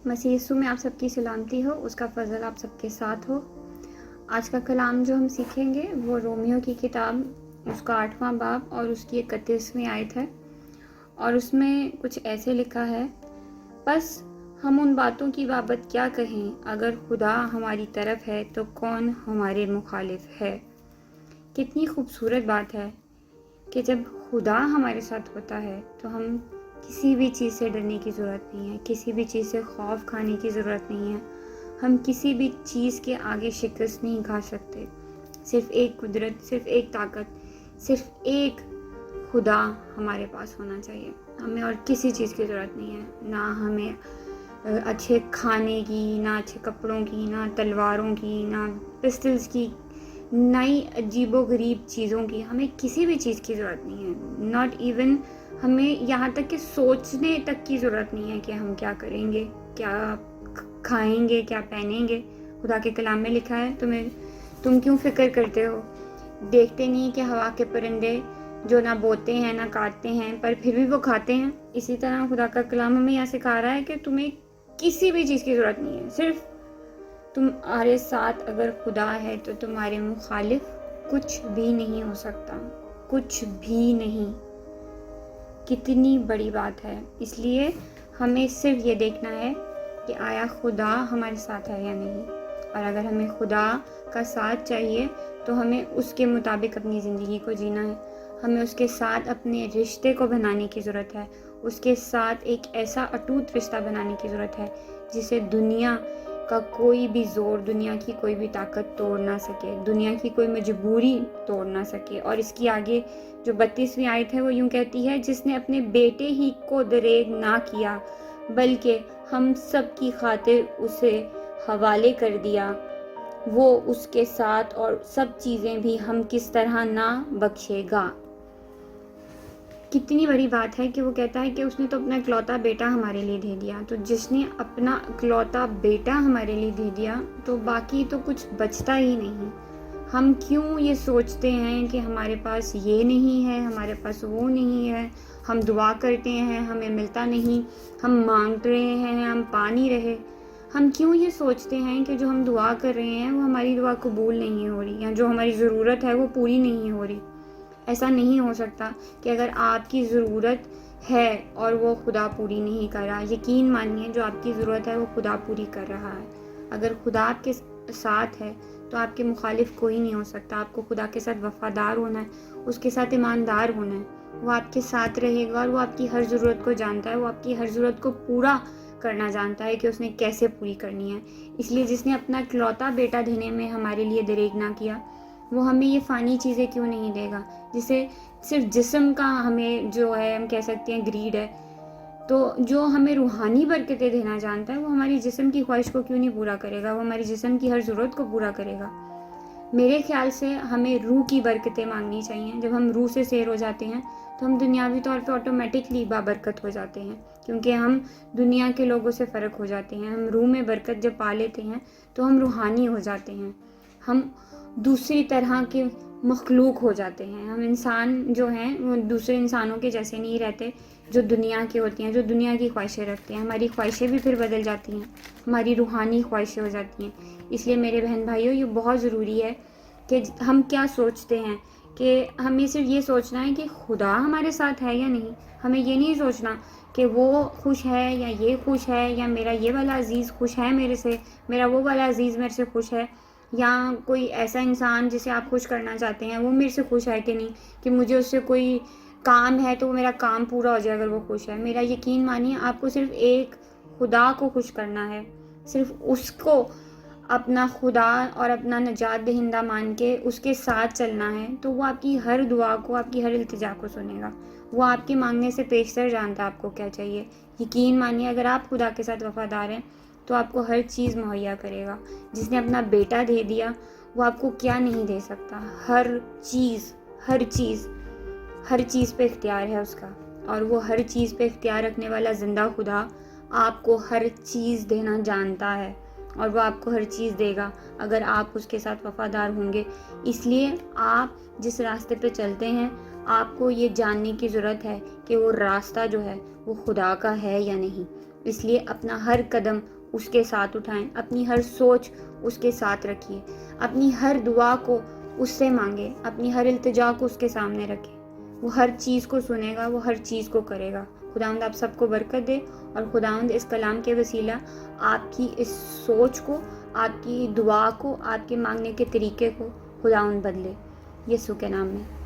مسیح یسوع میں آپ سب کی سلامتی ہو، اس کا فضل آپ سب کے ساتھ ہو۔ آج کا کلام جو ہم سیکھیں گے وہ رومیو کی کتاب، اس کا 8واں باب اور اس کی 31ویں آیت ہے، اور اس میں کچھ ایسے لکھا ہے: بس ہم ان باتوں کی بابت کیا کہیں؟ اگر خدا ہماری طرف ہے تو کون ہمارے مخالف ہے؟ کتنی خوبصورت بات ہے کہ جب خدا ہمارے ساتھ ہوتا ہے تو ہم کسی بھی چیز سے ڈرنے کی ضرورت نہیں ہے، کسی بھی چیز سے خوف کھانے کی ضرورت نہیں ہے، ہم کسی بھی چیز کے آگے شکست نہیں کھا سکتے۔ صرف ایک قدرت، صرف ایک طاقت، صرف ایک خدا ہمارے پاس ہونا چاہیے۔ ہمیں اور کسی چیز کی ضرورت نہیں ہے، نہ ہمیں اچھے کھانے کی، نہ اچھے کپڑوں کی، نہ تلواروں کی، نہ پسٹلز کی، نئی عجیب و غریب چیزوں کی۔ ہمیں کسی بھی چیز کی ضرورت نہیں ہے، ناٹ ایون ہمیں یہاں تک کہ سوچنے تک کی ضرورت نہیں ہے کہ ہم کیا کریں گے، کیا کھائیں گے، کیا پہنیں گے۔ خدا کے کلام میں لکھا ہے تم کیوں فکر کرتے ہو؟ دیکھتے نہیں کہ ہوا کے پرندے جو نہ بوتے ہیں نہ کاٹتے ہیں پر پھر بھی وہ کھاتے ہیں؟ اسی طرح خدا کا کلام ہمیں یہاں سکھا رہا ہے کہ تمہیں کسی بھی چیز کی ضرورت نہیں ہے، صرف تمہارے ساتھ اگر خدا ہے تو تمہارے مخالف کچھ بھی نہیں ہو سکتا، کچھ بھی نہیں۔ کتنی بڑی بات ہے۔ اس لیے ہمیں صرف یہ دیکھنا ہے کہ آیا خدا ہمارے ساتھ ہے یا نہیں، اور اگر ہمیں خدا کا ساتھ چاہیے تو ہمیں اس کے مطابق اپنی زندگی کو جینا ہے، ہمیں اس کے ساتھ اپنے رشتے کو بنانے کی ضرورت ہے، اس کے ساتھ ایک ایسا اٹوٹ رشتہ بنانے کی ضرورت ہے جسے دنیا کا کوئی بھی زور، دنیا کی کوئی بھی طاقت توڑ نہ سکے، دنیا کی کوئی مجبوری توڑ نہ سکے۔ اور اس کی آگے جو 32ویں آیت ہے وہ یوں کہتی ہے: جس نے اپنے بیٹے ہی کو دریغ نہ کیا بلکہ ہم سب کی خاطر اسے حوالے کر دیا، وہ اس کے ساتھ اور سب چیزیں بھی ہم کس طرح نہ بخشے گا۔ کتنی بڑی بات ہے کہ وہ کہتا ہے کہ اس نے تو اپنا اکلوتا بیٹا ہمارے لیے دے دیا۔ تو جس نے اپنا اکلوتا بیٹا ہمارے لیے دے دیا تو باقی تو کچھ بچتا ہی نہیں۔ ہم کیوں یہ سوچتے ہیں کہ ہمارے پاس یہ نہیں ہے، ہمارے پاس وہ نہیں ہے، ہم دعا کرتے ہیں ہمیں ملتا نہیں، ہم مانگ رہے ہیں ہم پا نہیں رہے۔ ہم کیوں یہ سوچتے ہیں کہ جو ہم دعا کر رہے ہیں وہ ہماری دعا قبول نہیں ہو رہی، یا جو ہماری ضرورت ہے وہ پوری نہیں ہو رہی؟ ایسا نہیں ہو سکتا کہ اگر آپ کی ضرورت ہے اور وہ خدا پوری نہیں کر رہا، یقین مانیے جو آپ کی ضرورت ہے وہ خدا پوری کر رہا ہے۔ اگر خدا آپ کے ساتھ ہے تو آپ کے مخالف کوئی نہیں ہو سکتا۔ آپ کو خدا کے ساتھ وفادار ہونا ہے، اس کے ساتھ ایماندار ہونا ہے۔ وہ آپ کے ساتھ رہے گا اور وہ آپ کی ہر ضرورت کو جانتا ہے، وہ آپ کی ہر ضرورت کو پورا کرنا جانتا ہے کہ اس نے کیسے پوری کرنی ہے۔ اس لیے جس نے اپنا اکلوتا بیٹا دینے میں ہمارے لیے دریغ نہ کیا، وہ ہمیں یہ فانی چیزیں کیوں نہیں دے گا؟ جسے صرف جسم کا ہمیں جو ہے ہم کہہ سکتے ہیں گریڈ ہے، تو جو ہمیں روحانی برکتیں دینا جانتا ہے وہ ہماری جسم کی خواہش کو کیوں نہیں پورا کرے گا؟ وہ ہماری جسم کی ہر ضرورت کو پورا کرے گا۔ میرے خیال سے ہمیں روح کی برکتیں مانگنی چاہیے۔ جب ہم روح سے سیر ہو جاتے ہیں تو ہم دنیاوی طور پہ آٹومیٹکلی بابرکت ہو جاتے ہیں، کیونکہ ہم دنیا کے لوگوں سے فرق ہو جاتے ہیں۔ ہم روح میں برکت جب پا لیتے ہیں تو ہم روحانی ہو جاتے ہیں، ہم دوسری طرح کے مخلوق ہو جاتے ہیں۔ ہم انسان جو ہیں وہ دوسرے انسانوں کے جیسے نہیں رہتے جو دنیا کے ہوتی ہیں، جو دنیا کی خواہشیں رکھتے ہیں۔ ہماری خواہشیں بھی پھر بدل جاتی ہیں، ہماری روحانی خواہشیں ہو جاتی ہیں۔ اس لیے میرے بہن بھائیوں، یہ بہت ضروری ہے کہ ہم کیا سوچتے ہیں، کہ ہمیں صرف یہ سوچنا ہے کہ خدا ہمارے ساتھ ہے یا نہیں۔ ہمیں یہ نہیں سوچنا کہ وہ خوش ہے یا یہ خوش ہے، یا میرا یہ والا عزیز خوش ہے میرے سے، میرا وہ والا عزیز میرے سے خوش ہے، یا کوئی ایسا انسان جسے آپ خوش کرنا چاہتے ہیں وہ میرے سے خوش ہے کہ نہیں، کہ مجھے اس سے کوئی کام ہے تو وہ میرا کام پورا ہو جائے اگر وہ خوش ہے۔ میرا یقین مانیے، آپ کو صرف ایک خدا کو خوش کرنا ہے، صرف اس کو اپنا خدا اور اپنا نجات دہندہ مان کے اس کے ساتھ چلنا ہے، تو وہ آپ کی ہر دعا کو، آپ کی ہر التجا کو سنے گا۔ وہ آپ کے مانگنے سے پیشتر جانتا ہے آپ کو کیا چاہیے۔ یقین مانیے، اگر آپ خدا کے ساتھ وفادار ہیں تو آپ کو ہر چیز مہیا کرے گا۔ جس نے اپنا بیٹا دے دیا وہ آپ کو کیا نہیں دے سکتا؟ ہر چیز، ہر چیز، ہر چیز پہ اختیار ہے اس کا، اور وہ ہر چیز پہ اختیار رکھنے والا زندہ خدا آپ کو ہر چیز دینا جانتا ہے، اور وہ آپ کو ہر چیز دے گا اگر آپ اس کے ساتھ وفادار ہوں گے۔ اس لیے آپ جس راستے پہ چلتے ہیں آپ کو یہ جاننے کی ضرورت ہے کہ وہ راستہ جو ہے وہ خدا کا ہے یا نہیں۔ اس لیے اپنا ہر قدم اس کے ساتھ اٹھائیں، اپنی ہر سوچ اس کے ساتھ رکھیے، اپنی ہر دعا کو اس سے مانگے، اپنی ہر التجا کو اس کے سامنے رکھیں، وہ ہر چیز کو سنے گا، وہ ہر چیز کو کرے گا۔ خداوند آپ سب کو برکت دے، اور خداوند اس کلام کے وسیلہ آپ کی اس سوچ کو، آپ کی دعا کو، آپ کے مانگنے کے طریقے کو خداوند بدلے، یسوع کے نام میں۔